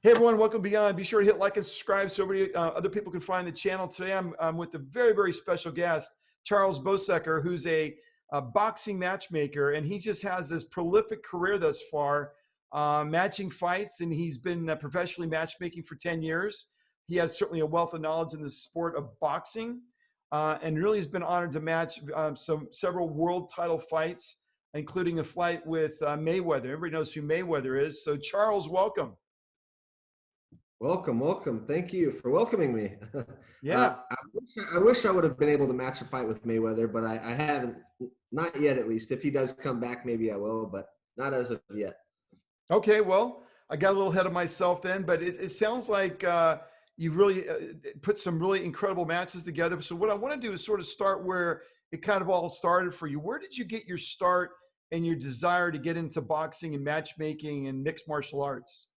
Hey everyone, welcome Beyond. Be sure to hit like and subscribe so other people can find the channel. Today I'm with a very, very special guest, Charles Bosecker, who's a boxing matchmaker, and he just has this prolific career thus far, matching fights, and he's been professionally matchmaking for 10 years. He has certainly a wealth of knowledge in the sport of boxing, and really has been honored to match several world title fights, including a fight with Mayweather. Everybody knows who Mayweather is. So Charles, welcome. Welcome, welcome. Thank you for welcoming me. Yeah. I wish I would have been able to match a fight with Mayweather, but I haven't, not yet at least. If he does come back, maybe I will, but not as of yet. Okay. Well, I got a little ahead of myself then, but it sounds like you've really put some really incredible matches together. So what I want to do is sort of start where it kind of all started for you. Where did you get your start and your desire to get into boxing and matchmaking and mixed martial arts?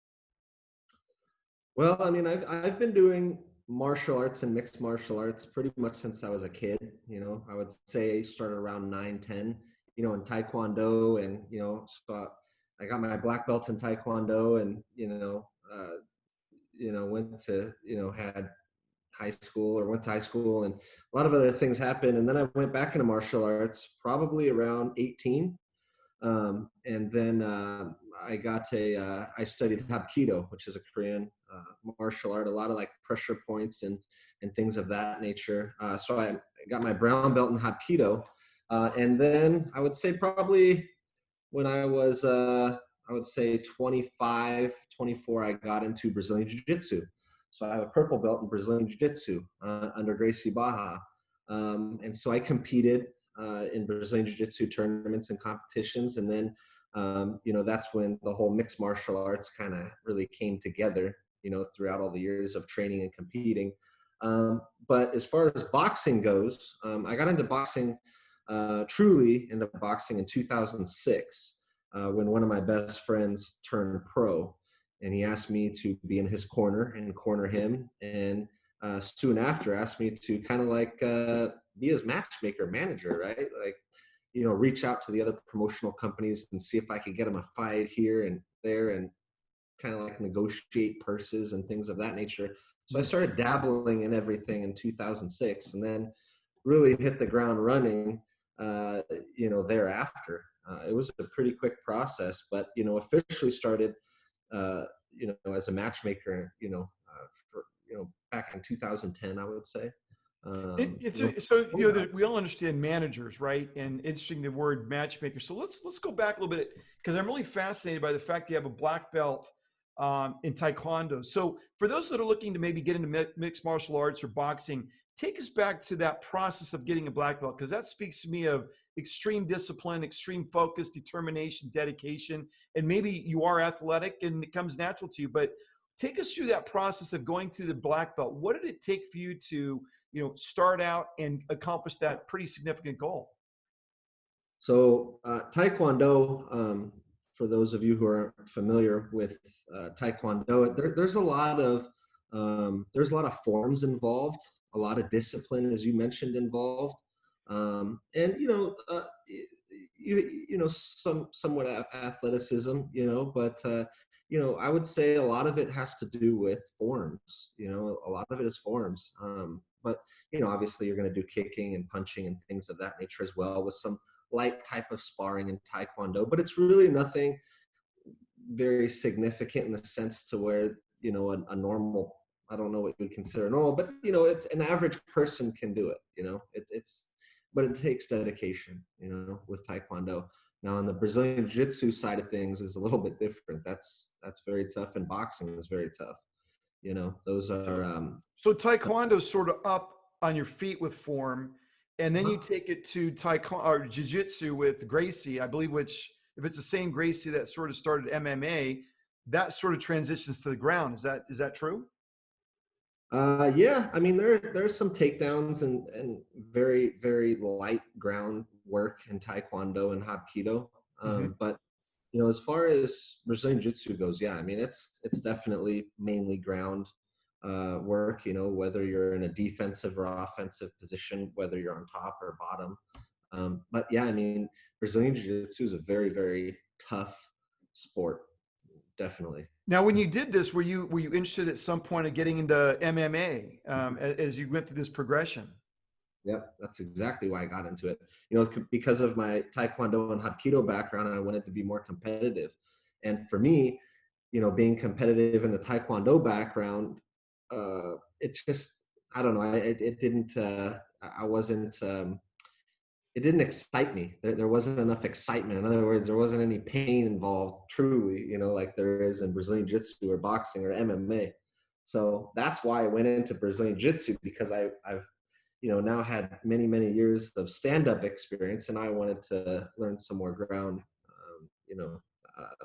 Well, I mean, I've been doing martial arts and mixed martial arts pretty much since I was a kid. I would say I started around 9, 10, in Taekwondo, and, so I got my black belt in Taekwondo, and, went to, had high school or went to high school, and a lot of other things happened. And then I went back into martial arts probably around 18. And then I studied Hapkido, which is a Korean martial art, a lot of like pressure points and things of that nature. So I got my brown belt in Hapkido. And then I would say probably when I was, I would say 25, 24, I got into Brazilian Jiu-Jitsu. So I have a purple belt in Brazilian Jiu-Jitsu under Gracie Baja. And so I competed in Brazilian Jiu-Jitsu tournaments and competitions. And then, that's when the whole mixed martial arts kind of really came together, throughout all the years of training and competing. But as far as boxing goes, I got into boxing, truly into boxing in 2006, when one of my best friends turned pro. And he asked me to be in his corner and corner him. And soon after asked me to kind of like be his matchmaker manager, right? Like, reach out to the other promotional companies and see if I could get him a fight here and there, and kind of like negotiate purses and things of that nature. So I started dabbling in everything in 2006, and then really hit the ground running, thereafter. It was a pretty quick process, but, officially started, as a matchmaker, back in 2010, I would say. We all understand managers, right? And interesting, the word matchmaker. So let's go back a little bit, because I'm really fascinated by the fact you have a black belt in Taekwondo. So for those that are looking to maybe get into mixed martial arts or boxing, take us back to that process of getting a black belt, because that speaks to me of extreme discipline, extreme focus, determination, dedication, and maybe you are athletic and it comes natural to you. But take us through that process of going through the black belt. What did it take for you to start out and accomplish that pretty significant goal? So Taekwondo, for those of you who are familiar with Taekwondo, there's a lot of forms involved, a lot of discipline, as you mentioned, involved, and somewhat athleticism, but I would say a lot of it has to do with forms. A lot of it is forms. But obviously you're going to do kicking and punching and things of that nature as well, with some light type of sparring in Taekwondo, but it's really nothing very significant in the sense to where, a normal, I don't know what you would consider normal, but it's an average person can do it. But it takes dedication, with Taekwondo. Now on the Brazilian Jiu-Jitsu side of things is a little bit different. That's very tough, and boxing is very tough. Those are, so Taekwondo's sort of up on your feet with form, and then you take it to Taekwondo or Jiu-Jitsu with Gracie, I believe, which, if it's the same Gracie that sort of started MMA, that sort of transitions to the ground. Is that true? Yeah, I mean, there's some takedowns and very, very light ground work in Taekwondo and Hapkido. But as far as Brazilian Jiu-Jitsu goes, yeah, I mean, it's definitely mainly ground work, whether you're in a defensive or offensive position, whether you're on top or bottom. But yeah, I mean, Brazilian Jiu-Jitsu is a very, very tough sport. definitely. Now, when you did this, were you interested at some point of getting into MMA as you went through this progression? Yep, that's exactly why I got into it. You know, because of my Taekwondo and Hapkido background, I wanted to be more competitive. And for me, you know, being competitive in the Taekwondo background, it just, I don't know, it didn't, I wasn't, it didn't excite me. There wasn't enough excitement. In other words, there wasn't any pain involved, truly, you know, like there is in Brazilian Jiu-Jitsu or boxing or MMA. So that's why I went into Brazilian Jiu-Jitsu, because I've you know, now had many, many years of stand-up experience, and I wanted to learn some more ground, you know,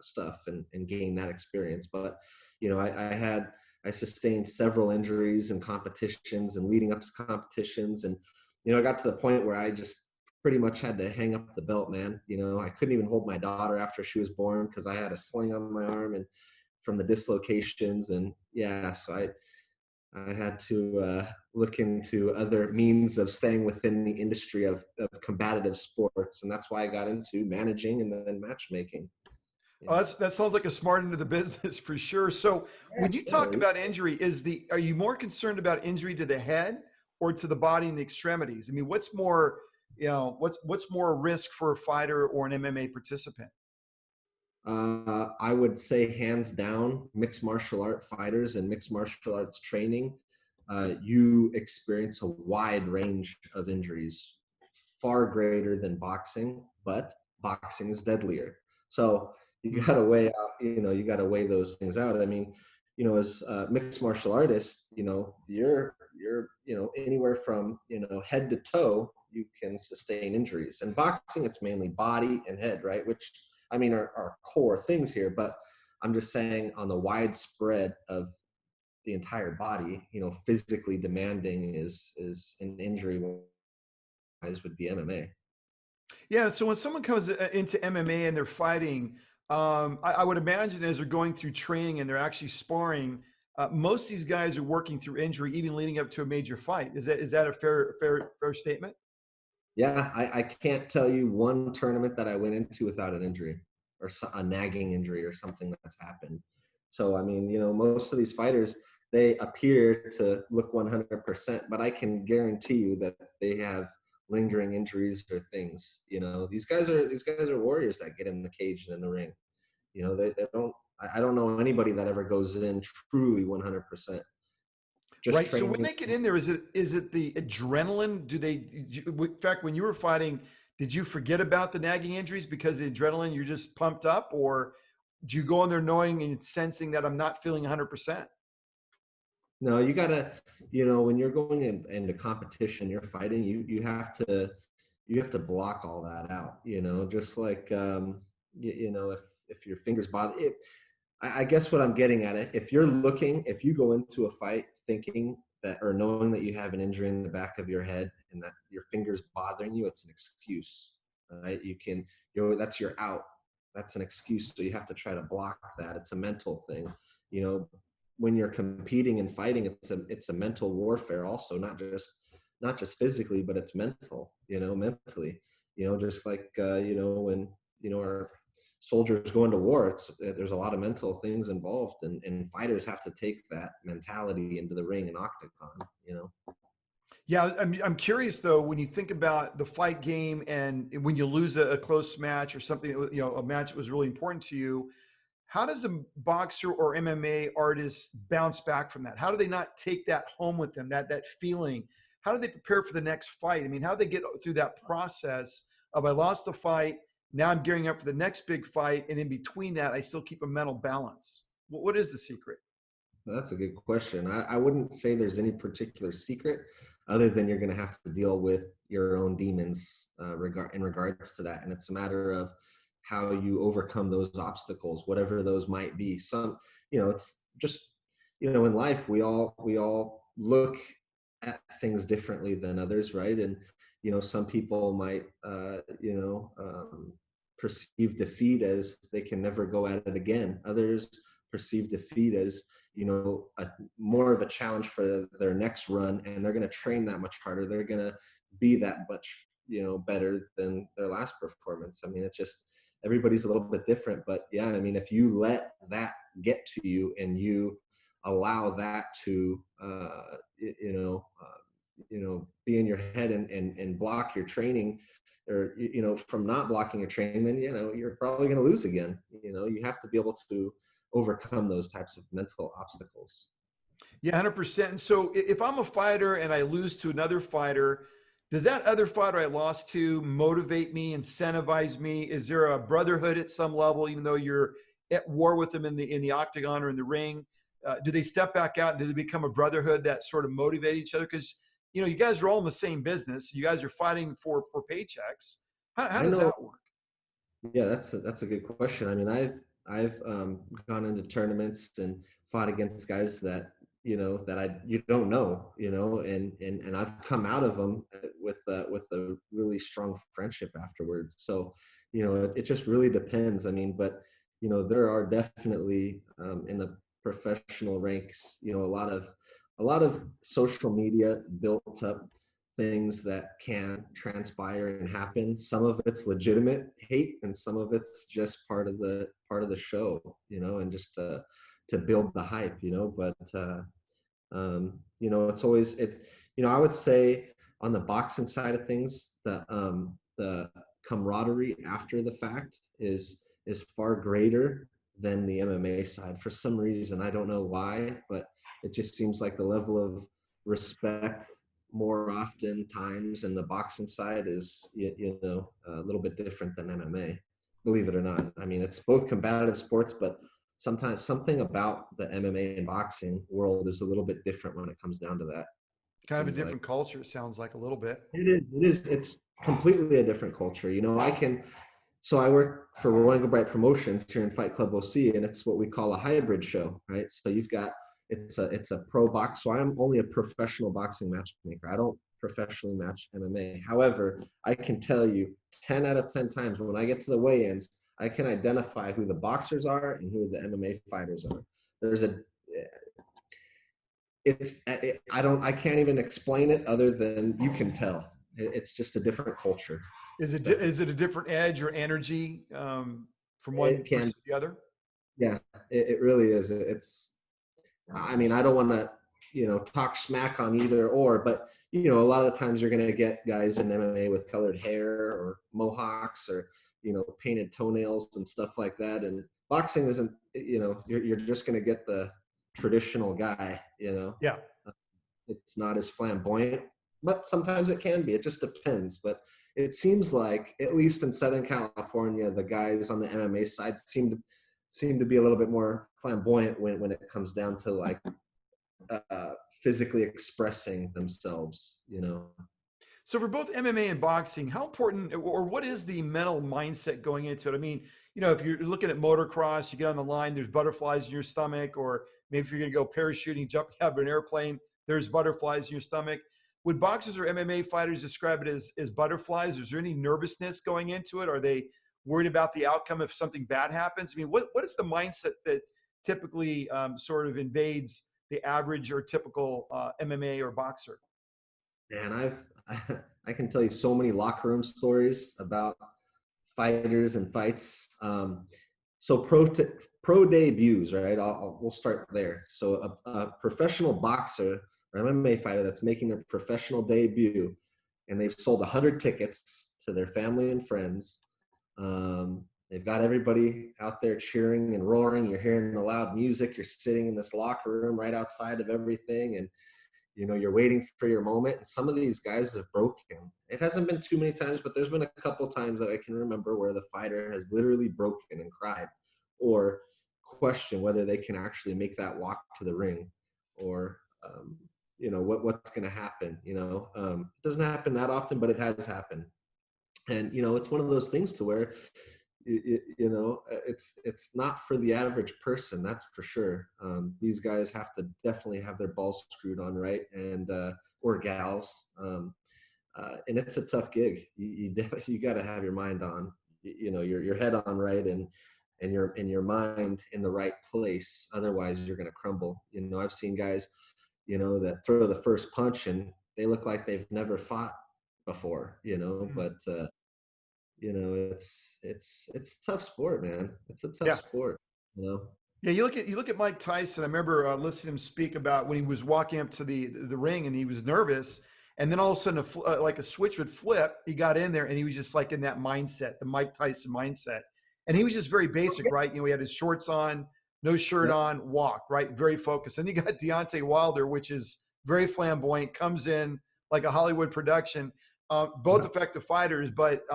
stuff and gain that experience. But, you know, I sustained several injuries and competitions and leading up to competitions. And, you know, I got to the point where I just pretty much had to hang up the belt, man. You know, I couldn't even hold my daughter after she was born because I had a sling on my arm and from the dislocations. And yeah, so I had to look into other means of staying within the industry of combative sports, and that's why I got into managing and then matchmaking. You Oh, know, that sounds like a smart into the business for sure. So when you talk definitely. about injury, are you more concerned about injury to the head or to the body and the extremities? I mean, what's more, what's more a risk for a fighter or an MMA participant? I would say hands down, mixed martial art fighters and mixed martial arts training, you experience a wide range of injuries, far greater than boxing, but boxing is deadlier. So you got Mm. to weigh out, you know, you got to weigh those things out. I mean, you know, as a mixed martial artist, you know, you know, anywhere from, you know, head to toe, you can sustain injuries. And boxing, it's mainly body and head, right? Which I mean, are core things here, but I'm just saying on the widespread of the entire body, you know, physically demanding is an injury wise would be MMA. Yeah. So when someone comes into MMA and they're fighting, I would imagine as they're going through training and they're actually sparring, most of these guys are working through injury, even leading up to a major fight. Is that a fair statement? Yeah, I can't tell you one tournament that I went into without an injury or a nagging injury or something that's happened. So, I mean, you know, most of these fighters, they appear to look 100%, but I can guarantee you that they have lingering injuries or things. You know, these guys are warriors that get in the cage and in the ring. You know, they don't. I don't know anybody that ever goes in truly 100%. Just Right. So when training. they get in there, is it the adrenaline? In fact, when you were fighting, did you forget about the nagging injuries because the adrenaline, you're just pumped up, or do you go in there knowing and sensing that I'm not feeling 100%? No, you gotta, you know, when you're going into competition, you're fighting, you have to block all that out, you know, just like you know, if your fingers bother it, I guess what I'm getting at it, if you go into a fight thinking that or knowing that you have an injury in the back of your head and that your fingers bothering you, it's an excuse. Right? That's your out. That's an excuse. So you have to try to block that. It's a mental thing. You know, when you're competing and fighting, it's a mental warfare also, not just physically, but it's mental, you know, mentally. You know, just like you know, when you know our soldiers going to war, there's a lot of mental things involved, and fighters have to take that mentality into the ring and octagon, you know. Yeah, I'm curious though, when you think about the fight game and when you lose a close match or something, a match that was really important to you, how does a boxer or MMA artist bounce back from that? How do they not take that home with them, that feeling? How do they prepare for the next fight? I mean, how do they get through that process of I lost the fight, now I'm gearing up for the next big fight, and in between that, I still keep a mental balance? What is the secret? That's a good question. I wouldn't say there's any particular secret other than you're going to have to deal with your own demons in regards to that. And it's a matter of how you overcome those obstacles, whatever those might be. You know, it's just, you know, in life, we all look at things differently than others, right? And, you know, some people might, perceive defeat as they can never go at it again. Others perceive defeat as, you know, more of a challenge for their next run, and they're going to train that much harder. They're going to be that much, you know, better than their last performance. I mean, it's just, everybody's a little bit different. But yeah, I mean, if you let that get to you and you allow that to, be in your head and block your training, or, from not blocking your training, then, you're probably going to lose again. You have to be able to overcome those types of mental obstacles. Yeah, 100%. And so if I'm a fighter and I lose to another fighter, does that other fighter I lost to motivate me, incentivize me? Is there a brotherhood at some level, even though you're at war with them in the octagon or in the ring? Do they step back out and do they become a brotherhood that sort of motivate each other? Because you guys are all in the same business. You guys are fighting for paychecks. How I does know. that work? Yeah, that's a good question. I mean, I've gone into tournaments and fought against guys that, you don't know, and I've come out of them with a really strong friendship afterwards. So, it just really depends. I mean, but there are definitely, in the professional ranks, a lot of social media built up things that can transpire and happen. Some of it's legitimate hate, and some of it's just part of the show, and just to build the hype, But it's always it. I would say on the boxing side of things, the camaraderie after the fact is far greater than the MMA side. For some reason, I don't know why, but it just seems like the level of respect more often times in the boxing side is a little bit different than MMA. Believe it or not. I mean, it's both combative sports, but sometimes something about the MMA and boxing world is a little bit different when it comes down to that. It Kind of a seems like different culture, it sounds like a little bit. it is. It is. It's completely a different culture. So I work for Royal Bright Promotions here in Fight Club OC, and it's what we call a hybrid show, right? So you've got it's a pro box. So I'm only a professional boxing matchmaker. I don't professionally match MMA. However, I can tell you 10 out of 10 times when I get to the weigh-ins, I can identify who the boxers are and who the MMA fighters are. There's a I can't even explain it other than you can tell. It's just a different culture. Is it a different edge or energy from one It can, versus the other? yeah, it really is. I mean, I don't want to, talk smack on either or, but a lot of the times you're going to get guys in MMA with colored hair or mohawks or, painted toenails and stuff like that. And boxing isn't, you're just going to get the traditional guy, Yeah. It's not as flamboyant, but sometimes it can be. It just depends. But it seems like, at least in Southern California, the guys on the MMA side seem to be a little bit more flamboyant when it comes down to like physically expressing themselves. So for both MMA and boxing, how important or what is the mental mindset going into it? I mean, if you're looking at motocross, you get on the line, there's butterflies in your stomach, or maybe if you're going to go parachuting, jumping out of an airplane, there's butterflies in your stomach. Would boxers or MMA fighters describe it as butterflies? Is there any nervousness going into it? Are they worried about the outcome if something bad happens? I mean, what is the mindset that typically sort of invades the average or typical MMA or boxer? And I can tell you so many locker room stories about fighters and fights. So pro debuts, right? We'll start there. So a professional boxer or MMA fighter that's making their professional debut, and they've sold 100 tickets to their family and friends. They've got everybody out there cheering and roaring. You're hearing the loud music. You're sitting in this locker room right outside of everything, and you're waiting for your moment. And some of these guys have broken. It hasn't been too many times, but there's been a couple times that I can remember where the fighter has literally broken and cried, or question whether they can actually make that walk to the ring, or what's going to happen. It doesn't happen that often, but it has happened. And it's one of those things to where it's not for the average person, that's for sure. These guys have to definitely have their balls screwed on right, and or gals, and it's a tough gig. You got to have your mind on, your head on right, and your mind in the right place. Otherwise, you're going to crumble. I've seen guys, that throw the first punch and they look like they've never fought before. Mm. But it's a tough sport, man. It's a tough Yeah. sport, you know. Yeah, you look at Mike Tyson. I remember listening to him speak about when he was walking up to the ring and he was nervous, and then all of a sudden, like a switch would flip. He got in there and he was just like in that mindset, the Mike Tyson mindset, and he was just very basic, right? He had his shorts on, no shirt Yep. on, walk, right, very focused. And you got Deontay Wilder, which is very flamboyant, comes in like a Hollywood production. Both Yep. effective fighters, but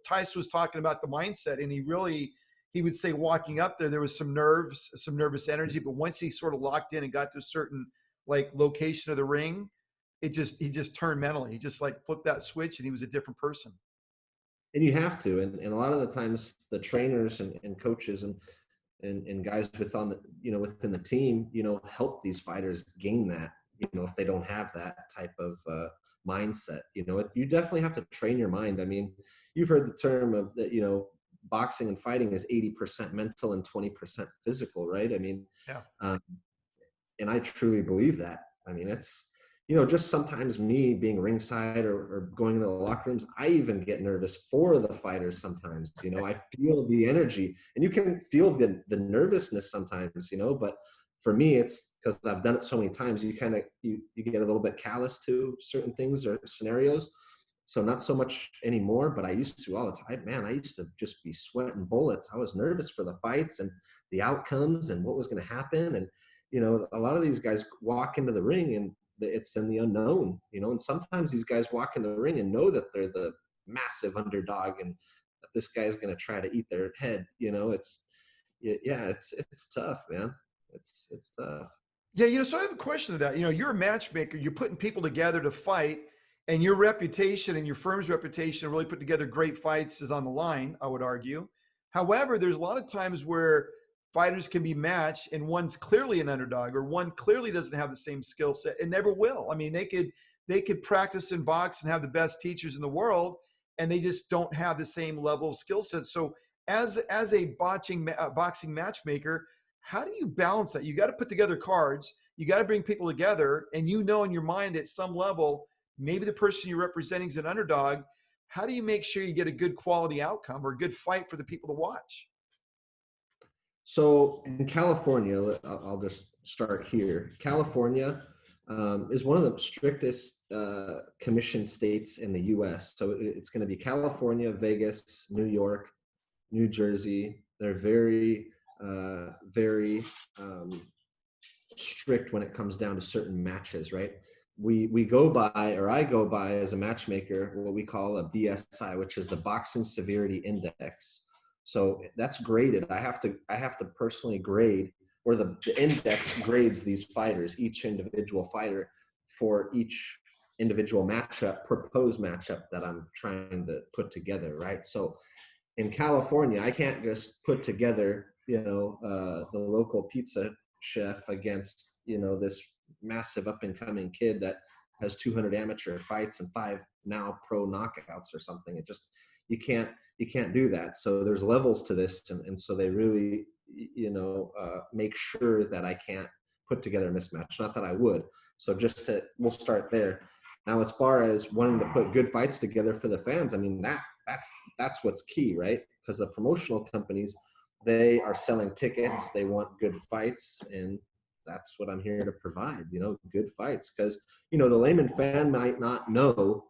Tyson was talking about the mindset, and he would say walking up there was some nerves, some nervous energy, but once he sort of locked in and got to a certain like location of the ring, he just turned mentally. He just like flipped that switch and he was a different person. And you have to, and a lot of the times the trainers and coaches and guys within the team, help these fighters gain that, if they don't have that type of mindset. You definitely have to train your mind. I mean, you've heard the term of that, boxing and fighting is 80% mental and 20% physical, right? I mean, Yeah. um, and I truly believe that. I mean, it's, just sometimes me being ringside or going into the locker rooms, I even get nervous for the fighters sometimes. I feel the energy, and you can feel the nervousness sometimes, but for me, it's because I've done it so many times, you kind of, you get a little bit callous to certain things or scenarios. So not so much anymore, but I used to all the time. Man, I used to just be sweating bullets. I was nervous for the fights and the outcomes and what was going to happen. And, a lot of these guys walk into the ring and it's in the unknown, and sometimes these guys walk in the ring and know that they're the massive underdog and that this guy's going to try to eat their head. It's tough, man. It's tough. Yeah, so I have a question to that. You're a matchmaker, you're putting people together to fight, and your reputation and your firm's reputation to really put together great fights is on the line, I would argue. However, there's a lot of times where fighters can be matched and one's clearly an underdog or one clearly doesn't have the same skill set and never will. I mean, they could practice and box and have the best teachers in the world, and they just don't have the same level of skill set. So as a boxing matchmaker, how do you balance that? You got to put together cards, you got to bring people together, and in your mind at some level, maybe the person you're representing is an underdog. How do you make sure you get a good quality outcome or a good fight for the people to watch? So in California, I'll just start here. California is one of the strictest commission states in the U.S. So it's going to be California, Vegas, New York, New Jersey. They're very strict when it comes down to certain matches, right? We go by, or I go by as a matchmaker, what we call a BSI, which is the Boxing Severity Index. So that's graded. I have to personally grade, or the index grades these fighters, each individual fighter, for each individual proposed matchup that I'm trying to put together, right? So in California, I can't just put together, the local pizza chef against, this massive up and coming kid that has 200 amateur fights and 5 now pro knockouts or something. It just, you can't do that. So there's levels to this. And so they really, make sure that I can't put together a mismatch. Not that I would. So we'll start there. Now, as far as wanting to put good fights together for the fans, I mean, that's what's key, right? Because the promotional companies, they are selling tickets, they want good fights, and that's what I'm here to provide, good fights. Because the layman fan might not know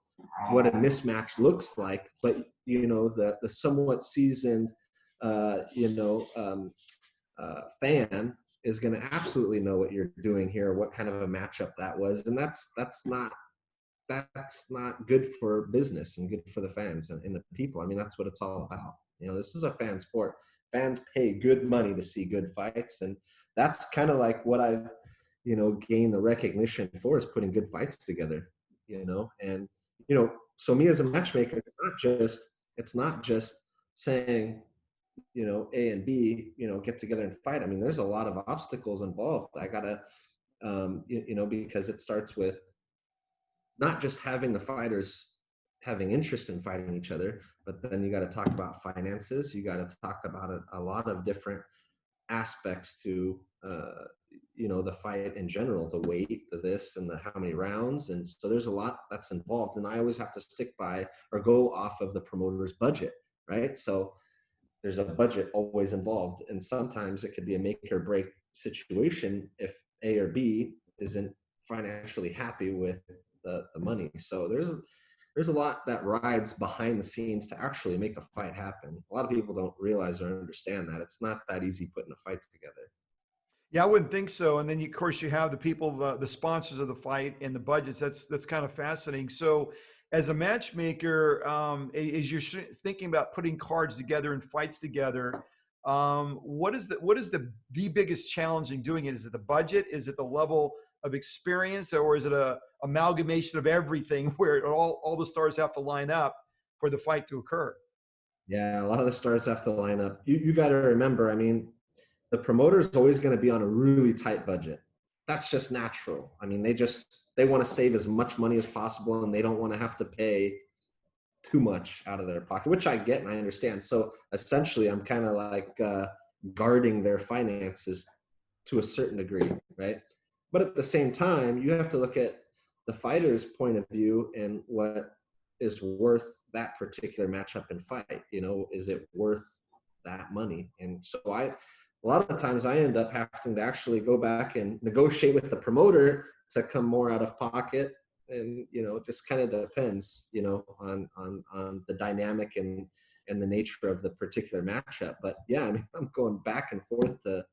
what a mismatch looks like, but the somewhat seasoned fan is going to absolutely know what you're doing here, what kind of a matchup that was. And that's not good for business and good for the fans and the people. I mean, that's what it's all about. This is a fan sport. Fans pay good money to see good fights, and that's kind of like what I've, gained the recognition for, is putting good fights together. And so me as a matchmaker, it's not just saying, A and B, get together and fight. I mean, there's a lot of obstacles involved. I gotta, because it starts with not just having the fighters having interest in fighting each other, but then you got to talk about finances. You got to talk about a lot of different aspects to the fight in general, the weight, the this, and the how many rounds. And so there's a lot that's involved, and I always have to stick by or go off of the promoter's budget, right? So there's a budget always involved, and sometimes it could be a make or break situation if A or B isn't financially happy with the money. So there's a lot that rides behind the scenes to actually make a fight happen. A lot of people don't realize or understand that it's not that easy putting a fight together. Yeah, I wouldn't think so. And then, of course, you have the people, the sponsors of the fight and the budgets. That's kind of fascinating. So, as a matchmaker, as you're thinking about putting cards together and fights together, what is the biggest challenge in doing it? Is it the budget? Is it the level of experience, or is it a amalgamation of everything where all the stars have to line up for the fight to occur? Yeah, a lot of the stars have to line up. You got to remember, I mean, the promoter is always going to be on a really tight budget. That's just natural. I mean, they want to save as much money as possible, and they don't want to have to pay too much out of their pocket, which I get and I understand. So essentially, I'm kind of like guarding their finances to a certain degree, right? But at the same time, you have to look at the fighter's point of view and what is worth that particular matchup and fight. Is it worth that money? And so a lot of times I end up having to actually go back and negotiate with the promoter to come more out of pocket. And it just kind of depends on the dynamic and the nature of the particular matchup. But yeah, I mean, I'm going back and forth to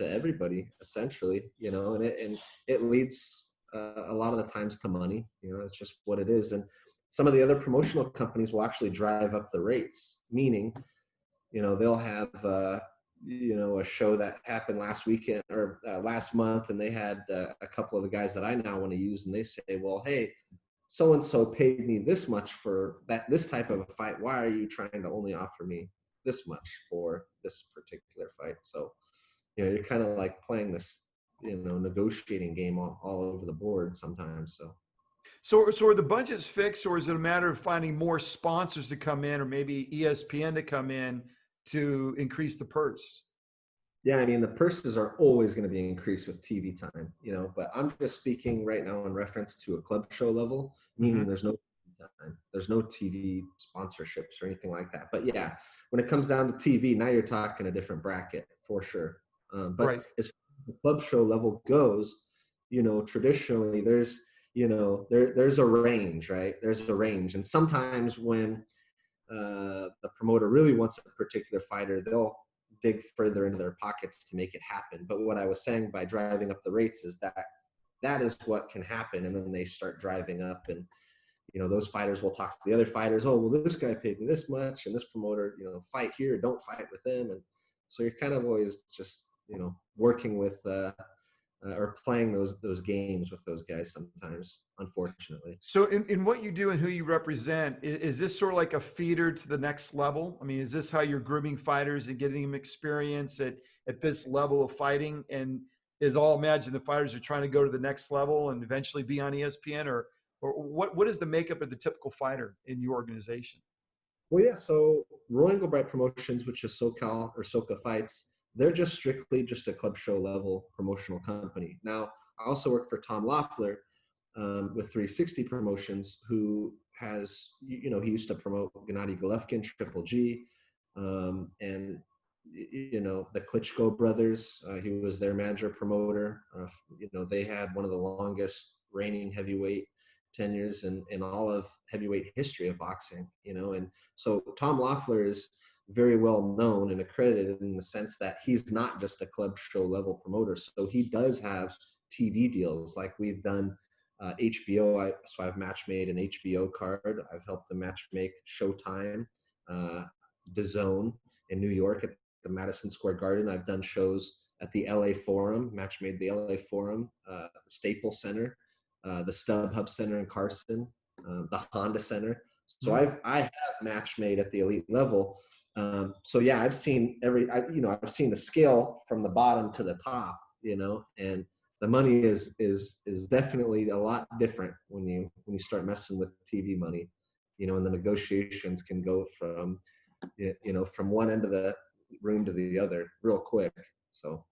everybody essentially, and it leads a lot of the times to money. It's just what it is. And some of the other promotional companies will actually drive up the rates, meaning they'll have a show that happened last weekend or last month, and they had a couple of the guys that I now want to use, and they say, well, hey, so and so paid me this much for this type of a fight. Why are you trying to only offer me this much for this particular fight? So you're kind of like playing this negotiating game all over the board sometimes. So are the budgets fixed, or is it a matter of finding more sponsors to come in, or maybe ESPN to come in to increase the purse? Yeah, I mean, the purses are always going to be increased with TV time, but I'm just speaking right now in reference to a club show level, meaning Hmm. there's no time, there's no TV sponsorships or anything like that. But yeah, when it comes down to TV, now you're talking a different bracket for sure. But Right. as far as the club show level goes, traditionally there's a range, right? There's a range. And sometimes when the promoter really wants a particular fighter, they'll dig further into their pockets to make it happen. But what I was saying by driving up the rates is that is what can happen. And then they start driving up, and those fighters will talk to the other fighters. Oh, well, this guy paid me this much, and this promoter, fight here, don't fight with them. And so you're kind of always just working with or playing those games with those guys sometimes, unfortunately. So in what you do and who you represent, is this sort of like a feeder to the next level? I mean, is this how you're grooming fighters and getting them experience at this level of fighting? And is all imagine the fighters are trying to go to the next level and eventually be on ESPN, or what is the makeup of the typical fighter in your organization? Well, yeah. So Roy and Bright Promotions, which is SoCal or SoCa Fights, they're just strictly just a club show level promotional company. Now, I also work for Tom Loeffler with 360 Promotions, who has, he used to promote Gennady Golovkin, Triple G, and the Klitschko brothers. He was their manager promoter. They had one of the longest reigning heavyweight tenures in all of heavyweight history of boxing. And so Tom Loeffler is very well known and accredited in the sense that he's not just a club show level promoter. So he does have TV deals, like we've done HBO. So I've match made an HBO card. I've helped them match make Showtime, DAZN in New York at the Madison Square Garden. I've done shows at the LA Forum, match made the LA Forum, Staples Center, the StubHub Center in Carson, the Honda Center. So Hmm. I have match made at the elite level. So yeah, I've seen I've seen the scale from the bottom to the top, and the money is definitely a lot different when you start messing with TV money, and the negotiations can go from from one end of room to the other real quick. So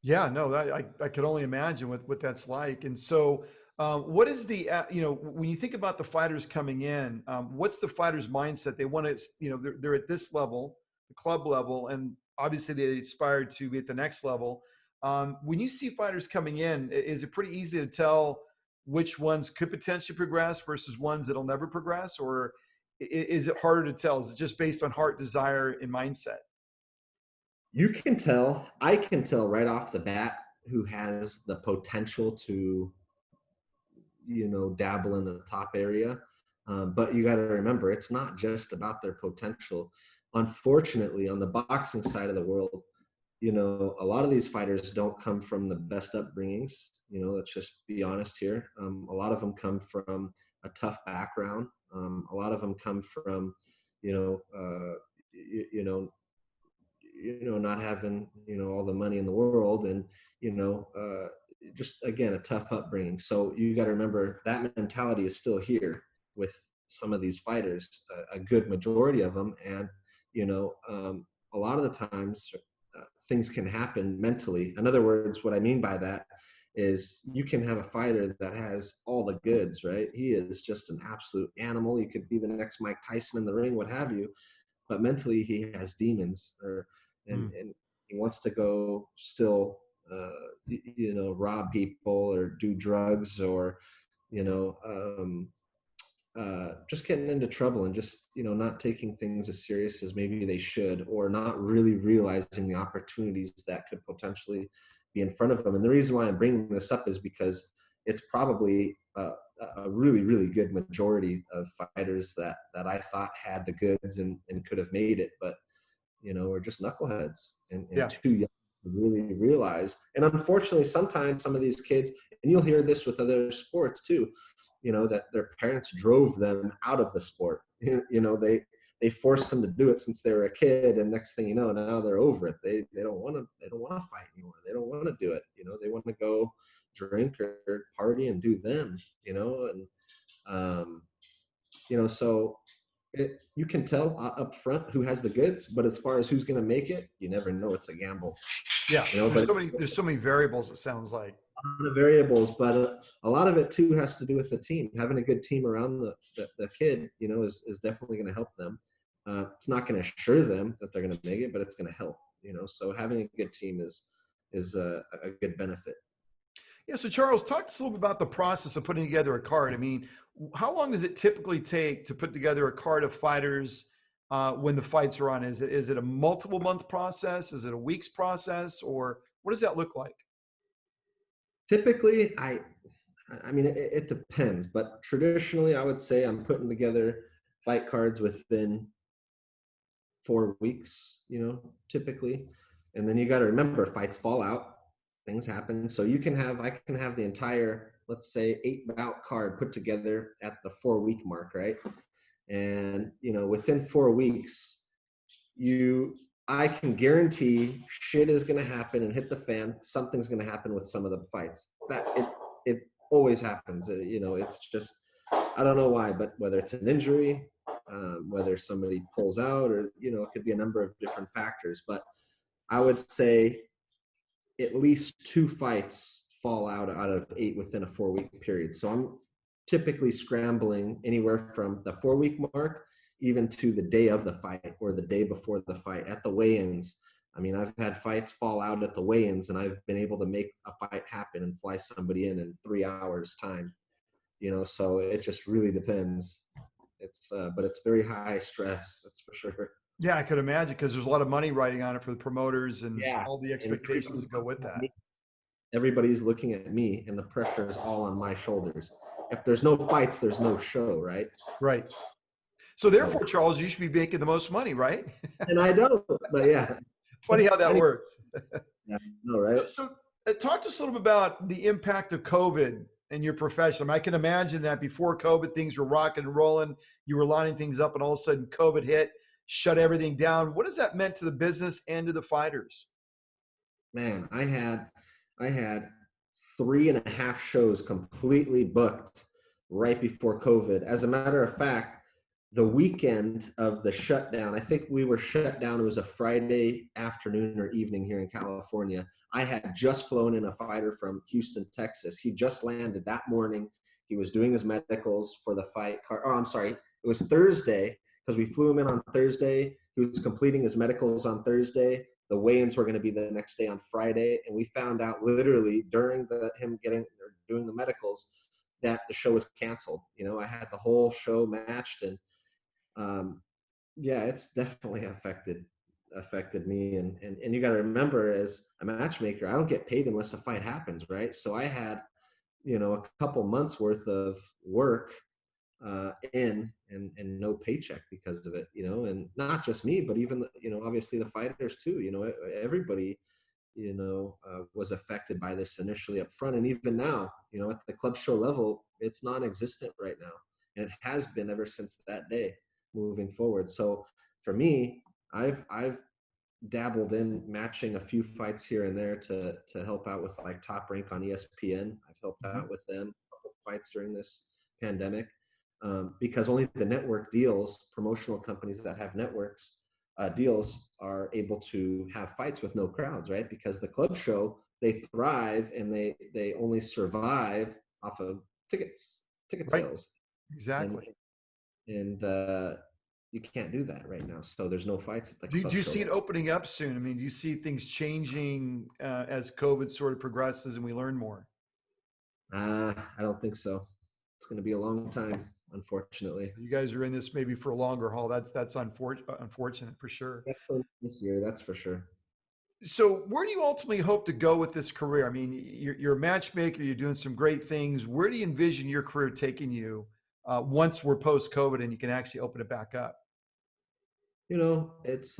Yeah, no, that I could only imagine what that's like. And so, what is the when you think about the fighters coming in, what's the fighters' mindset? They want to, they're at this level, the club level, and obviously they aspire to be at the next level. When you see fighters coming in, is it pretty easy to tell which ones could potentially progress versus ones that'll never progress, or is it harder to tell? Is it just based on heart desire and mindset? you can tell, I can tell right off the bat who has the potential to, dabble in the top area. But you got to remember, it's not just about their potential. Unfortunately, on the boxing side of the world, a lot of these fighters don't come from the best upbringings. Let's just be honest here. A lot of them come from a tough background. A lot of them come from, you know, you know, not having, all the money in the world, and, you know, uh, just again, a tough upbringing. So you got to remember that mentality is still here with some of these fighters, a good majority of them. And, a lot of the times things can happen mentally. In other words, what I mean by that is you can have a fighter that has all the goods, right? He is just an absolute animal. He could be the next Mike Tyson in the ring, what have you, but mentally he has demons, or Hmm. and he wants to go still, rob people or do drugs, or you know um, just getting into trouble, and just not taking things as serious as maybe they should, or not really realizing the opportunities that could potentially be in front of them. And the reason why I'm bringing this up is because it's probably a really, really good majority of fighters that I thought had the goods and could have made it, but are just knuckleheads and Yeah. too young to really realize. And unfortunately, sometimes some of these kids, and you'll hear this with other sports too, that their parents drove them out of the sport. They forced them to do it since they were a kid, and next thing you know, now they're over it. They don't want to fight anymore. They don't want to do it. They want to go drink or party and do them. And um, so you can tell up front who has the goods, but as far as who's going to make it, you never know. It's a gamble, Yeah. but There's so many variables, it sounds like. a lot of variables. But a lot of it too has to do with the team. Having a good team around the kid, is definitely going to help them. It's not going to assure them that they're going to make it, but it's going to help. So having a good team is a good benefit. Yeah. So Charles, talk to us a little bit about the process of putting together a card. I mean, how long does it typically take to put together a card of fighters when the fights are on? Is it a multiple month process? Is it a week's process, or what does that look like? Typically, I mean, it depends, but traditionally, I would say I'm putting together fight cards within 4 weeks, typically. And then you got to remember, fights fall out, things happen. So I can have the entire, let's say, 8 bout card put together at the 4 week mark, right? And, within 4 weeks, I can guarantee shit is going to happen and hit the fan. Something's going to happen with some of the fights. It always happens. It's just, I don't know why, but whether it's an injury, whether somebody pulls out, or it could be a number of different factors. But I would say at least 2 fights fall out of 8 within a 4 week period. So I'm typically scrambling anywhere from the 4 week mark even to the day of the fight or the day before the fight at the weigh-ins. I mean, I've had fights fall out at the weigh-ins, and I've been able to make a fight happen and fly somebody in 3 hours time. So it just really depends. But it's very high stress, that's for sure. Yeah, I could imagine because there's a lot of money riding on it for the promoters and Yeah, all the and expectations that go with that. everybody's looking at me, and the pressure is all on my shoulders. If there's no fights, there's no show, right? Right. So So, therefore, Charles, you should be making the most money, right? and I don't, but yeah, Funny how that works. yeah, no, right? So, talk to us a little bit about the impact of COVID in your profession. I mean, I can imagine that before COVID, things were rocking and rolling. You were lining things up, and all of a sudden, COVID hit, shut everything down. What has that meant to the business and to the fighters? Man, I had 3.5 shows completely booked right before COVID. As a matter of fact, the weekend of the shutdown, I think we were shut down. It was a Friday afternoon or evening here in California. I had just flown in a fighter from Houston, Texas. He just landed that morning. He was doing his medicals for the fight. Oh, I'm sorry. It was Thursday because we flew him in on Thursday. He was completing his medicals on Thursday. The weigh-ins were going to be the next day on Friday, and we found out literally during him getting or doing the medicals that the show was canceled. I had the whole show matched, and um, yeah, it's definitely affected me. And you got to remember, as a matchmaker, I don't get paid unless a fight happens, right? So I had a couple months worth of work and no paycheck because of it, and not just me, but even obviously the fighters too. Everybody was affected by this initially up front, and even now, at the club show level, it's non-existent right now, and it has been ever since that day moving forward. So for me, I've dabbled in matching a few fights here and there to help out with like Top Rank on ESPN. I've helped Mhm. out with them a couple fights during this pandemic, because only the network deals, promotional companies that have networks deals, are able to have fights with no crowds, right? Because the club show, they thrive and they only survive off of ticket Right. sales, and Exactly. you can't do that right now. So there's no fights at the Do club you show see it level. opening up soon? I mean, do you see things changing as COVID sort of progresses and we learn more? I don't think so. It's going to be a long time, unfortunately. So you guys are in this maybe for a longer haul. That's unfortunate for sure. Definitely this year, that's for sure. So where do you ultimately hope to go with this career? I mean, you're a matchmaker. You're doing some great things. Where do you envision your career taking you once we're post COVID and you can actually open it back up? It's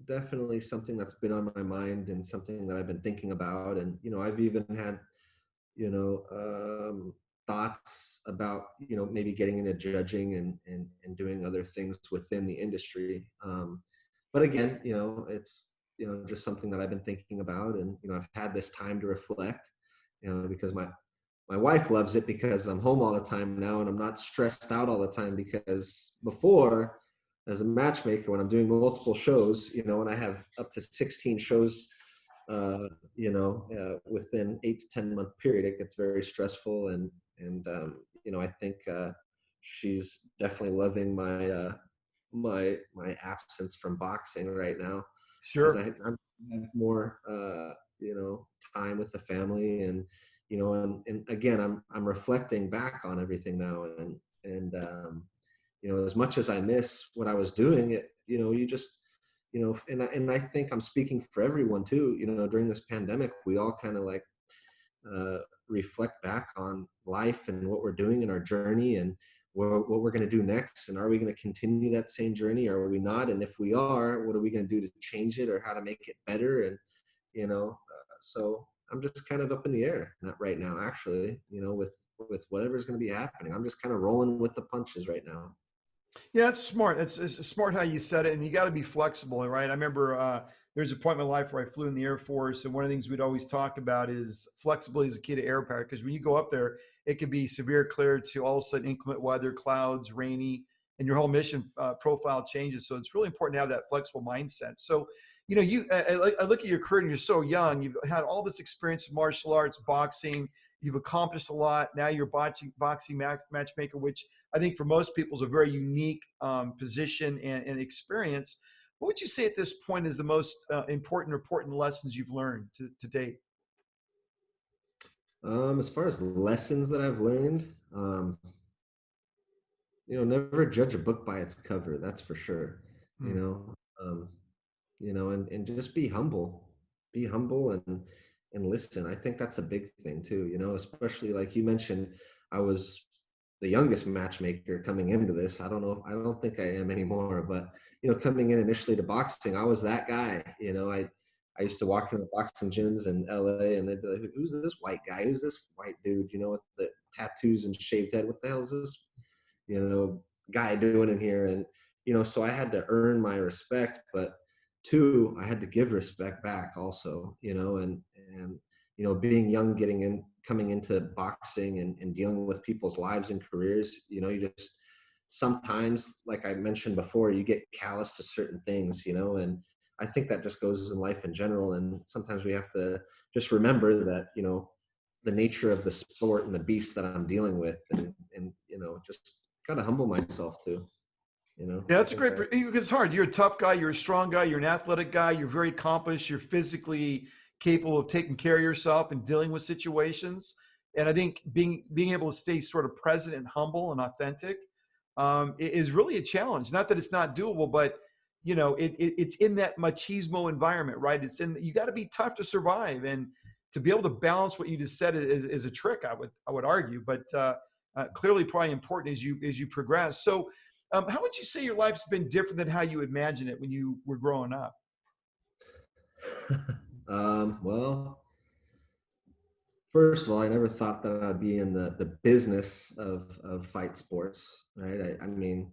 definitely something that's been on my mind and something that I've been thinking about. And, I've even had, you know, um, thoughts about, maybe getting into judging and doing other things within the industry. But again, it's, just something that I've been thinking about. And, I've had this time to reflect, because my wife loves it because I'm home all the time now and I'm not stressed out all the time. Because before, as a matchmaker, when I'm doing multiple shows, and I have up to 16 shows, within 8 to 10 month period, it gets very stressful. And I think she's definitely loving my absence from boxing right now, because Sure. I'm have more time with the family. And and again, I'm reflecting back on everything now. And as much as I miss what I was doing, you just and I think I'm speaking for everyone too. During this pandemic, we all kind of like uh, reflect back on life and what we're doing in our journey, and what we're going to do next, and are we going to continue that same journey, or are we not? And if we are, what are we going to do to change it, or how to make it better? And so I'm just kind of up in the air, not right now, actually, with whatever's going to be happening. I'm just kind of rolling with the punches right now. Yeah, it's smart. It's smart how you said it, and you got to be flexible, right? I remember there's a point in my life where I flew in the Air Force, and one of the things we'd always talk about is flexibility is a key to air power. Because when you go up there, it could be severe clear to all of a sudden inclement weather, clouds, rainy, and your whole mission profile changes. So it's really important to have that flexible mindset. So, I look at your career, and you're so young. You've had all this experience in martial arts, boxing. You've accomplished a lot. Now you're boxing matchmaker, which I think for most people is a very unique position and experience. What would you say at this point is the most important lessons you've learned to date? As far as lessons that I've learned, never judge a book by its cover. That's for sure. You Hmm. know, um, and just be humble and listen. I think that's a big thing too. Especially like you mentioned, I was the youngest matchmaker coming into this. I don't think I am anymore, but coming in initially to boxing, I was that guy. I used to walk in the boxing gyms in LA, and they'd be like, "Who's this white guy? Who's this white dude? With the tattoos and shaved head? What the hell is this guy doing in here?" And so I had to earn my respect, but two, I had to give respect back also. And being young, coming into boxing and dealing with people's lives and careers, you just sometimes, like I mentioned before, you get callous to certain things, and I think that just goes in life in general. And sometimes we have to just remember that, the nature of the sport and the beast that I'm dealing with, and just kind of humble myself too. Yeah, I that's a think great, that. because it's hard. You're a tough guy. You're a strong guy. You're an athletic guy. You're very accomplished. You're physically capable of taking care of yourself and dealing with situations. And I think being able to stay sort of present and humble and authentic is really a challenge. Not that it's not doable, but it's in that machismo environment, right? You got to be tough to survive, and to be able to balance what you just said is a trick. I would argue, but clearly probably important as you progress. So how would you say your life's been different than how you imagined it when you were growing up? Well, first of all, I never thought that I'd be in the business of fight sports, right? I mean,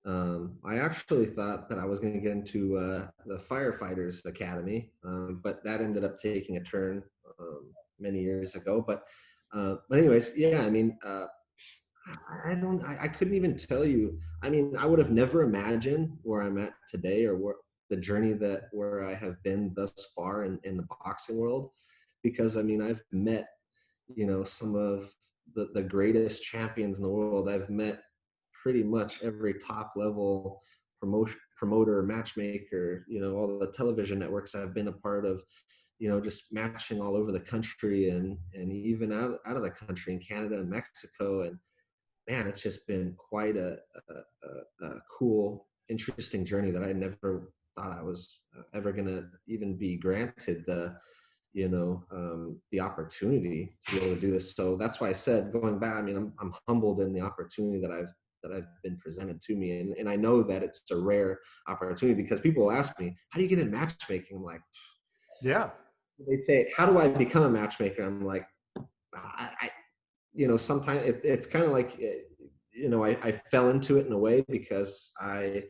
I actually thought that I was going to get into the firefighters academy, but that ended up taking a turn many years ago. But anyways, yeah, I mean, I couldn't even tell you. I mean, I would have never imagined where I'm at today, or where the journey where I have been thus far in the boxing world, because I mean, I've met, some of the greatest champions in the world. I've met pretty much every top level promoter, matchmaker, all the television networks I've been a part of, just matching all over the country, and even out of the country, in Canada and Mexico. And man, it's just been quite a cool, interesting journey that I never thought I was ever going to even be granted the opportunity to be able to do this. So that's why I said, going back, I mean, I'm humbled in the opportunity that I've been presented to me. And I know that it's a rare opportunity, because people will ask me, how do you get in matchmaking? I'm like, Yeah. they say, how do I become a matchmaker? I'm like, I sometimes it's kind of like, I fell into it in a way, because I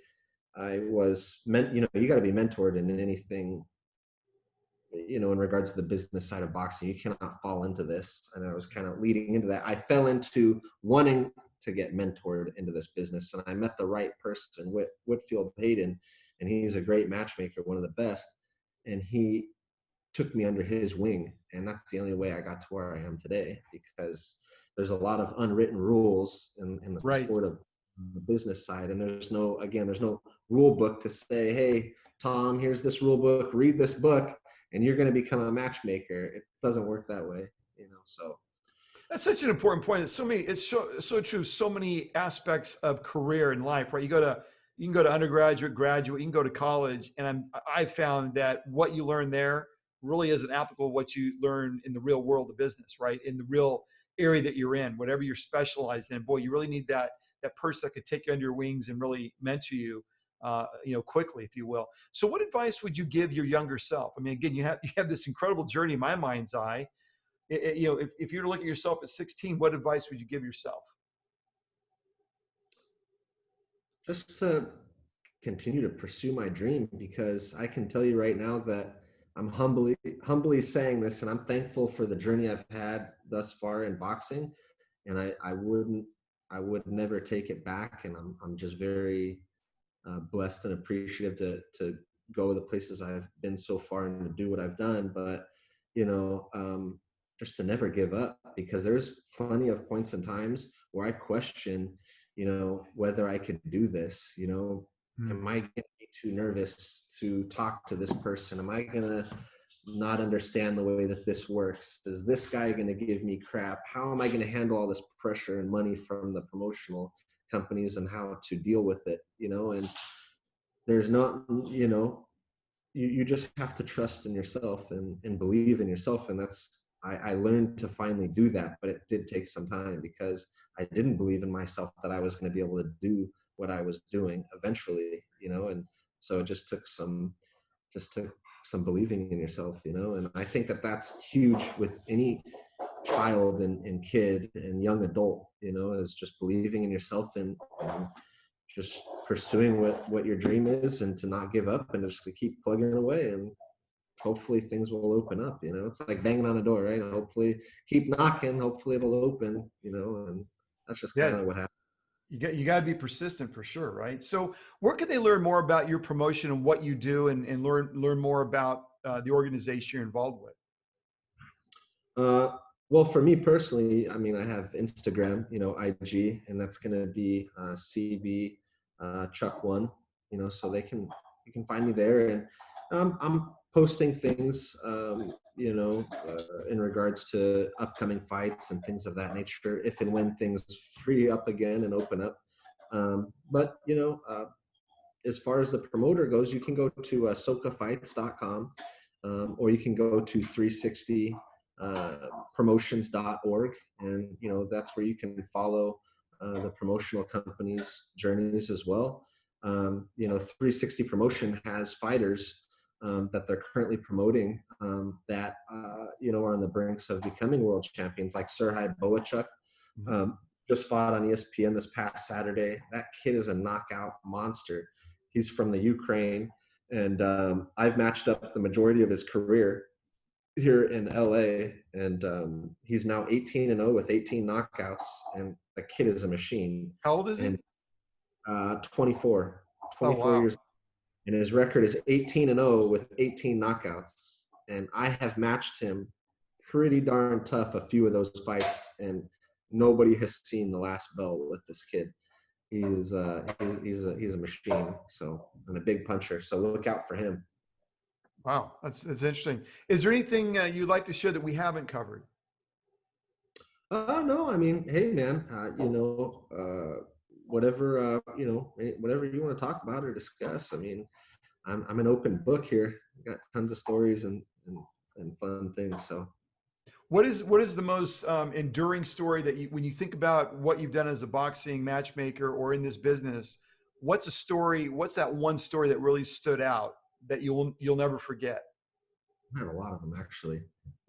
was meant, you got to be mentored in anything, in regards to the business side of boxing. You cannot fall into this. And I was kind of leading into that. I fell into wanting to get mentored into this business, and I met the right person, Whitfield Hayden, and he's a great matchmaker, one of the best. And he took me under his wing, and that's the only way I got to where I am today, because there's a lot of unwritten rules in the Right. sport of the business side. And there's no rule book to say, hey, Tom, here's this rule book, read this book, and you're going to become a matchmaker. It doesn't work that way, so. That's such an important point. It's so true. So many aspects of career and life, right? You can go to undergraduate, graduate, you can go to college, and I found that what you learn there really isn't applicable to what you learn in the real world of business, right? In the real area that you're in, whatever you're specialized in. Boy, you really need that person that could take you under your wings and really mentor you, quickly, if you will. So, what advice would you give your younger self? I mean, again, you have this incredible journey in my mind's eye. If you were to look at yourself at 16, what advice would you give yourself? Just to continue to pursue my dream, because I can tell you right now that I'm humbly saying this, and I'm thankful for the journey I've had thus far in boxing, and I would never take it back. And I'm just very blessed and appreciative to go the places I've been so far and to do what I've done. But you know, just to never give up, because there's plenty of points and times where I question, whether I could do this. Hmm. Am I going to be too nervous to talk to this person? Am I going to not understand the way that this works? Is this guy going to give me crap? How am I going to handle all this pressure and money from the promotional companies, and how to deal with it? And there's not, you just have to trust in yourself, and believe in yourself. And I learned to finally do that, but it did take some time, because I didn't believe in myself that I was going to be able to do what I was doing eventually. And so it just took some believing in yourself. And I think that that's huge with any child and kid and young adult, is just believing in yourself, and just pursuing what your dream is, and to not give up, and just to keep plugging away, and hopefully things will open up. It's like banging on a door, right? And hopefully keep knocking, hopefully it'll open. And that's just kind Yeah. of what happened. You got to be persistent for sure, right? So where can they learn more about your promotion and what you do, and learn more about the organization you're involved with? Uh, well, for me personally, I mean, I have Instagram, IG, and that's going to be CB Chuck One, so you can find me there, and I'm posting things, in regards to upcoming fights and things of that nature, if and when things free up again and open up. But as far as the promoter goes, you can go to socafights.com, or you can go to 360 promotions.org, and that's where you can follow the promotional company's journeys as well. 360 Promotion has fighters that they're currently promoting, that are on the brinks of becoming world champions, like Serhii Boachuk. Mhm. um, just fought on ESPN this past Saturday. That kid is a knockout monster. He's from the Ukraine, and I've matched up the majority of his career here in LA, and he's now 18-0 with 18 knockouts, and the kid is a machine. How old is he? And 24, Oh 24 wow. years, and his record is 18-0 with 18 knockouts. And I have matched him pretty darn tough a few of those fights, and nobody has seen the last bell with this kid. He's a machine. So, and a big puncher. So look out for him. Wow, that's interesting. Is there anything you'd like to share that we haven't covered? No, I mean, hey, man, whatever, whatever you want to talk about or discuss. I mean, I'm an open book here. Got tons of stories and fun things. So, What is the most enduring story that when you think about what you've done as a boxing matchmaker or in this business? What's a story? What's that one story that really stood out that you'll never forget? I have a lot of them actually.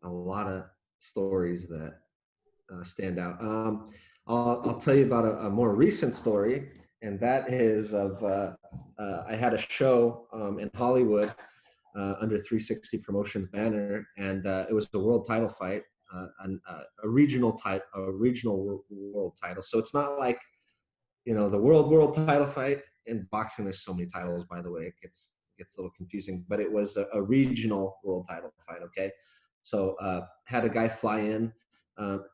A lot of stories that stand out. I'll tell you about a more recent story, and that is of I had a show in Hollywood under 360 Promotions banner, and it was the world title fight, a regional world title. So it's not like the world title fight. In boxing, there's so many titles, by the way, it gets a little confusing. But it was a regional world title fight. Okay, so had a guy fly in,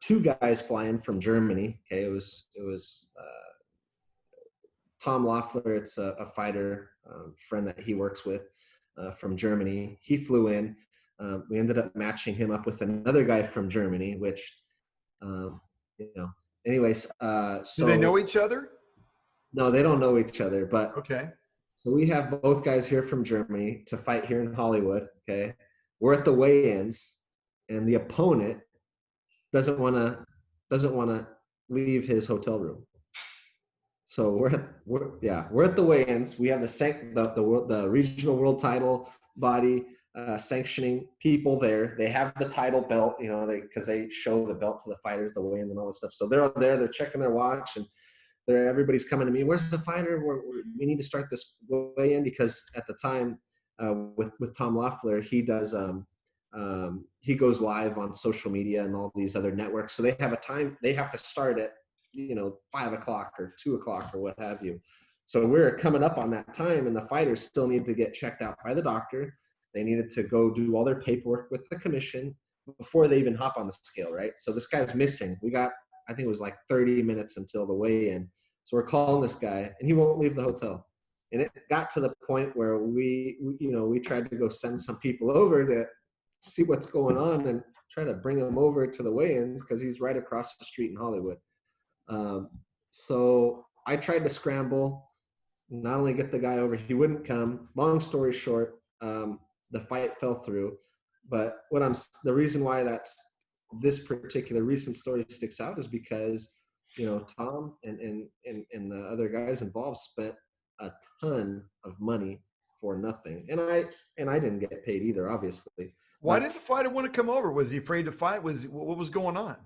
two guys fly in from Germany. Okay, it was Tom Loeffler. It's a fighter friend that he works with from Germany. He flew in. We ended up matching him up with another guy from Germany, which, um, you know, anyways, Do they know so each other? no, they don't know each other, but Okay. so we have both guys here from Germany to fight here in Hollywood. Okay. We're at the weigh-ins, and the opponent doesn't want to leave his hotel room. So we're at the weigh-ins. We have the regional world title body sanctioning people there. They have the title belt, because they show the belt to the fighters, the weigh-ins and all this stuff. So they're there, they're checking their watch, and everybody's coming to me. Where's the fighter? We need to start this weigh-in, because at the time, with Tom Loeffler, he goes live on social media and all these other networks. So they have a time. They have to start at 5 o'clock or 2 o'clock or what have you. So we're coming up on that time, and the fighters still need to get checked out by the doctor. They needed to go do all their paperwork with the commission before they even hop on the scale, right? So this guy's missing. I think it was like 30 minutes until the weigh-in. So we're calling this guy, and he won't leave the hotel. And it got to the point where we tried to go send some people over to see what's going on and try to bring him over to the weigh-ins, because he's right across the street in Hollywood. Um, so I tried to scramble, not only get the guy over, he wouldn't come. Long story short, the fight fell through. But the reason why this particular recent story sticks out is because Tom and the other guys involved spent a ton of money for nothing, and I didn't get paid either, obviously. Why But didn't the fighter want to come over? Was he afraid to fight? What was going on?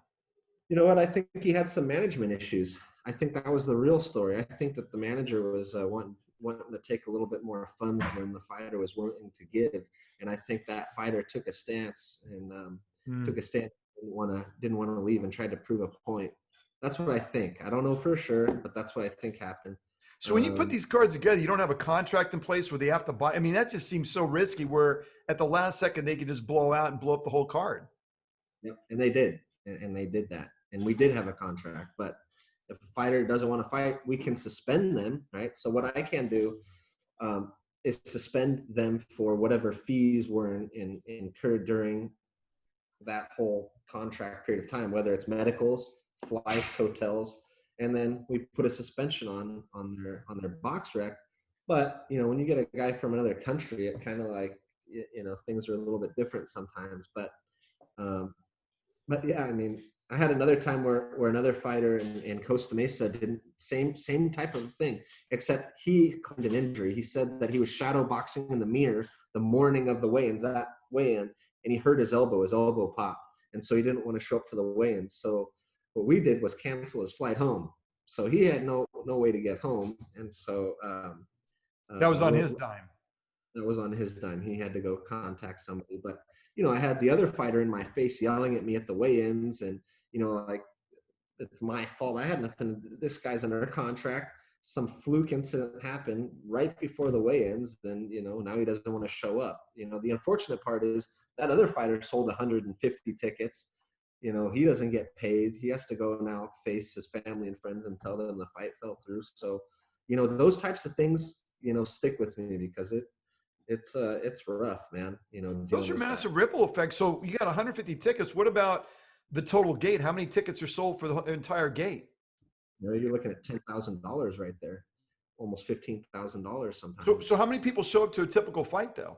you know what? I think he had some management issues. I think that was the real story. I think that the manager was wanting to take a little bit more funds than the fighter was willing to give, and I think that fighter took a stance and Hmm. took a stance, didn't want to leave, and tried to prove a point. That's what I think. I don't know for sure, but that's what I think happened. So when you put Um, these cards together, you don't have a contract in place where they have to buy. I mean, that just seems so risky. Where at the last second they could just blow out and blow up the whole card. Yep, and they did, and they did that, and we did have a contract. But if a fighter doesn't want to fight, we can suspend them, right? So what I can do is suspend them for whatever fees were incurred during that whole contract period of time, whether it's medicals, flights, hotels, and then we put a suspension on their box rec. But when you get a guy from another country, it kind of like things are a little bit different sometimes. Um, but yeah, I mean, I had another time where another fighter in Costa Mesa did same type of thing, except he claimed an injury. He said that he was shadow boxing in the mirror the morning of the weigh-ins, that weigh-in, and he hurt his elbow popped, and so he didn't want to show up for the weigh-ins. So what we did was cancel his flight home. So he had no way to get home, and so That was on we're, his dime. that was on his dime. He had to go contact somebody. But, I had the other fighter in my face yelling at me at the weigh-ins and, like, it's my fault. I had nothing. This guy's under contract. Some fluke incident happened right before the weigh-ins, and now he doesn't want to show up. The unfortunate part is that other fighter sold 150 tickets. He doesn't get paid. He has to go now face his family and friends and tell them the fight fell through. So, those types of things, stick with me because it's rough, man. Those Dealing are with that. massive ripple effects. So you got 150 tickets. What about the total gate? How many tickets are sold for the entire gate? You're looking at $10,000 right there, almost $15,000 So sometimes. how many people show up to a typical fight though?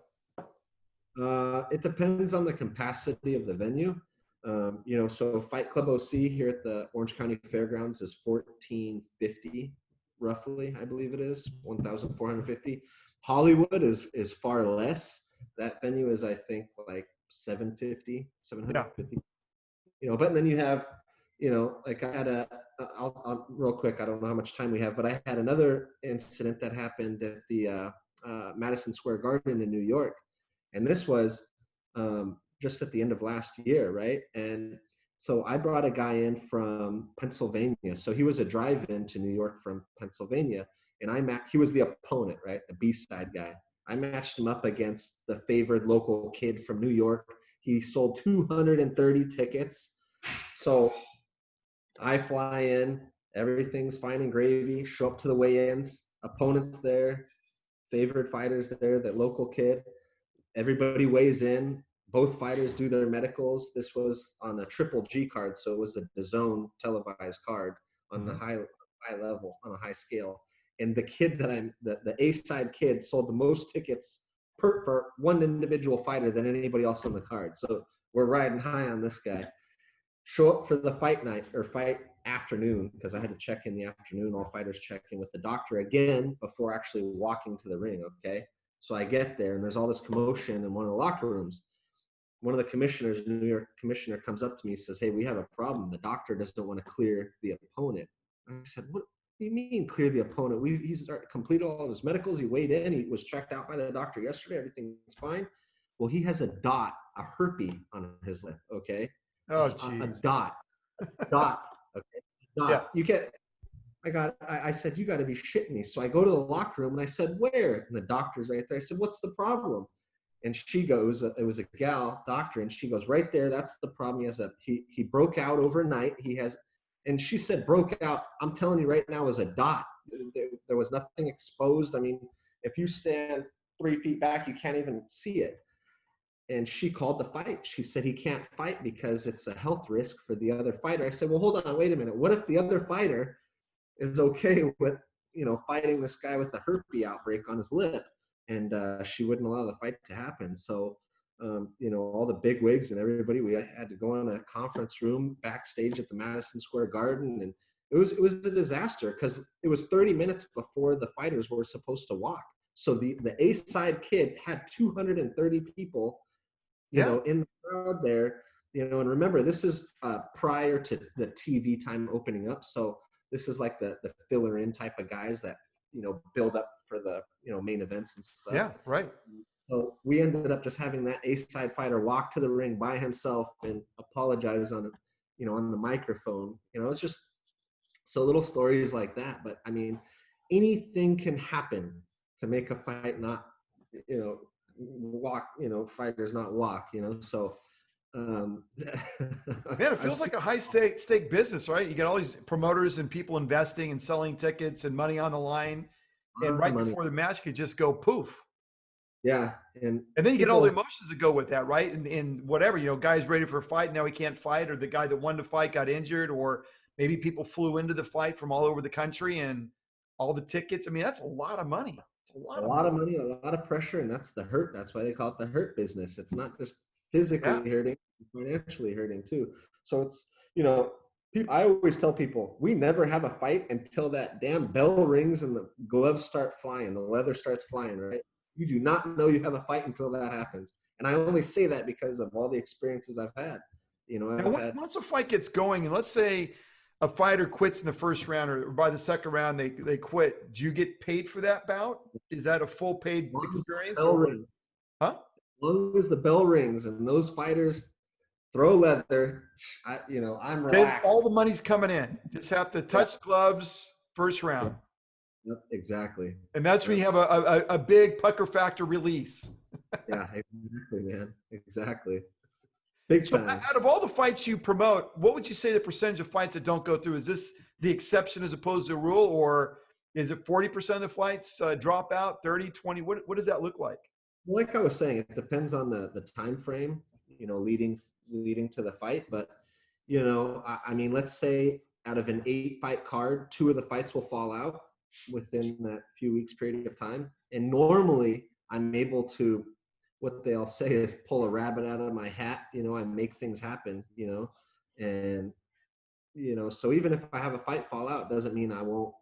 It depends on the capacity of the venue. So Fight Club OC here at the Orange County Fairgrounds is 1,450, roughly, I believe it is 1,450. Hollywood is far less. That venue is, I think, like 750, seven Yeah. hundred fifty. But then you have, like I had I'll real quick, I don't know how much time we have, but I had another incident that happened at the Madison Square Garden in New York. And this was just at the end of last year, right? And so I brought a guy in from Pennsylvania. So he was a drive-in to New York from Pennsylvania. And he was the opponent, right? The B-side guy. I matched him up against the favored local kid from New York. He sold 230 tickets. So I fly in, everything's fine and gravy, show up to the weigh-ins, opponents there, favorite fighters there, that local kid. Everybody weighs in. Both fighters do their medicals. This was on a triple G card, so it was a DAZN televised card on the Mhm. high level, on a high scale. And the kid the A side kid sold the most tickets for one individual fighter than anybody else on the card. So we're riding high on this guy. Show up for the fight night or fight afternoon, because I had to check in the afternoon. All fighters check in with the doctor again before actually walking to the ring. Okay. So I get there and there's all this commotion in one of the locker rooms. One of the commissioners, the New York commissioner, comes up to me and says, "Hey, we have a problem. The doctor doesn't want to clear the opponent." I said, "What do you mean clear the opponent? He's completed all of his medicals. He weighed in. He was checked out by the doctor yesterday. Everything's fine." Well, he has a dot, a herpes on his lip. Okay. Oh, A geez. dot. Okay. Yeah. Dot. You can't. I said, "You got to be shitting me." So I go to the locker room and I said, "Where?" And the doctor's right there. I said, "What's the problem?" And she goes, it was a gal doctor, and she goes, "Right there, that's the problem. He broke out overnight. He has," and she said, "Broke out. I'm telling you right now, is a dot. There was nothing exposed. I mean, if you stand 3 feet back, you can't even see it." And she called the fight. She said he can't fight because it's a health risk for the other fighter. I said, "Well, hold on, wait a minute. What if the other fighter is okay with fighting this guy with a herpes outbreak on his lip?" And she wouldn't allow the fight to happen. So all the big wigs and everybody, we had to go in a conference room backstage at the Madison Square Garden, and it was a disaster because it was 30 minutes before the fighters were supposed to walk. So the A side kid had 230 people Yeah. in the crowd there. And remember, this is prior to the TV time opening up. So this is like the filler in type of guys that, build up for the, main events and stuff. Yeah. Right. So we ended up just having that ace side fighter walk to the ring by himself and apologize on the microphone. It's just, So little stories like that. But I mean, anything can happen to make a fight not, walk, fighters not walk, So um, Man, it I've feels seen like a high stake business, right? You get all these promoters and people investing and selling tickets and money on the line, a and lot of right money. before the match could just go poof. Yeah. And And then you get all the people, emotions that go with that, right? And whatever, guy's ready for a fight, now he can't fight, or the guy that won the fight got injured, or maybe people flew into the fight from all over the country and all the tickets. I mean, that's a lot of money. It's a a lot of lot money. of money, a lot of pressure, and that's the hurt. That's why they call it the hurt business. It's not just Yeah. physically hurting, financially hurting too. So it's, I always tell people, we never have a fight until that damn bell rings and the gloves start flying, the leather starts flying, right? You do not know you have a fight until that happens. And I only say that because of all the experiences I've had. Now, I've had once a fight gets going, and let's say a fighter quits in the first round, or by the second round they quit, do you get paid for that bout? Is that a full paid long as the experience, bell or rings, huh? long as the bell rings and those fighters throw leather, I'm Then relaxed. all the money's coming in. Just have to Yeah. touch gloves first round, Yep. Yep. Exactly. and that's when Yep. you have a big pucker factor release. Yeah. Exactly, man. Exactly. Big So, time. out of all the fights you promote, what would you say the percentage of fights that don't go through? Is this the exception as opposed to a rule, or is it 40% of the fights drop out, 30, 20? What does that look like? Like I was saying, it depends on the time frame, leading to the fight. But I mean, let's say out of an 8 fight card, 2 of the fights will fall out within that few weeks period of time. And normally, I'm able to, what they'll say is, pull a rabbit out of my hat. I make things happen. And so even if I have a fight fall out, doesn't mean I won't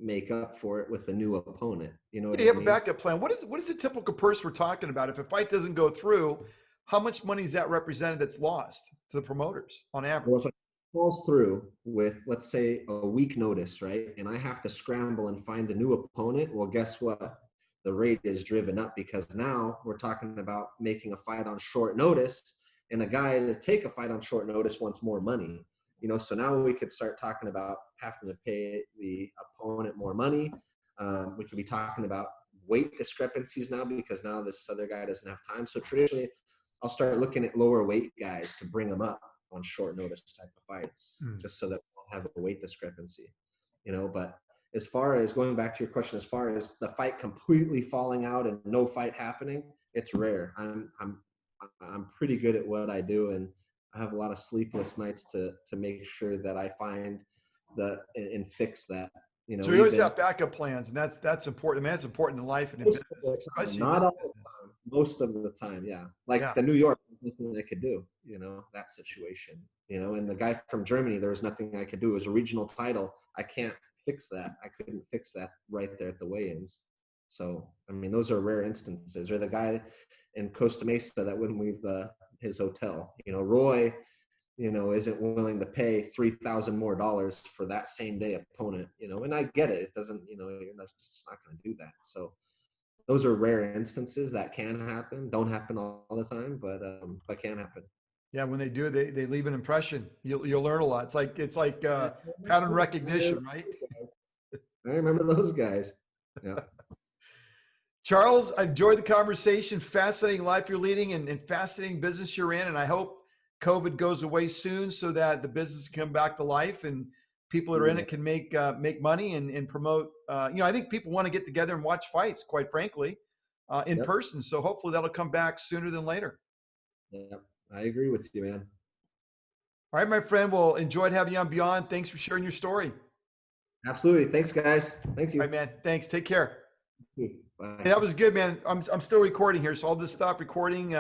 make up for it with a new opponent. You know what Yeah, you I have a mean? backup plan. What is the typical purse we're talking about? If a fight doesn't go through, how much money is that represented that's lost to the promoters on Well, if average? it falls through with, let's say, a week notice, right? And I have to scramble and find a new opponent, well, guess what? The rate is driven up because now we're talking about making a fight on short notice, and a guy to take a fight on short notice wants more money. So now we could start talking about having to pay the opponent more money. We could be talking about weight discrepancies now because now this other guy doesn't have time. So traditionally, I'll start looking at lower weight guys to bring them up on short notice type of fights, Hmm. just so that we'll have a weight discrepancy. But as far as going back to your question, as far as the fight completely falling out and no fight happening, it's rare. I'm pretty good at what I do, and I have a lot of sleepless nights to make sure that I find and fix that. So you always Even have backup plans, and that's important. Man, that's important in life and in most of business, the time, especially in not this all the business. time, most of the time, yeah. Like Yeah. the New York, nothing I could do, that situation, and the guy from Germany, there was nothing I could do. It was a regional title. I can't fix that. I couldn't fix that right there at the weigh-ins. So, I mean, those are rare instances. Or the guy in Costa Mesa that wouldn't leave his hotel. Roy, isn't willing to pay $3,000 more for that same day opponent, and I get it. It doesn't, you're just not going to do that. So those are rare instances that can happen. Don't happen all the time, but can happen. Yeah, when they do, they leave an impression. You'll learn a lot. It's like Yeah, pattern recognition, right? I remember those guys. Yeah, Charles, I enjoyed the conversation. Fascinating life you're leading, and fascinating business you're in. And I hope COVID goes away soon so that the business can come back to life and people that are in yeah, it can make money and promote. I think people want to get together and watch fights, quite frankly, in yep, person. So hopefully that'll come back sooner than later. yep. I agree with you, man. All right, my friend. Well, enjoyed having you on Beyond. Thanks for sharing your story. Absolutely. Thanks, guys. Thank All right, you. man. Thanks. Take care. Hey, Bye. that was good, man. I'm still recording here, so I'll just stop recording.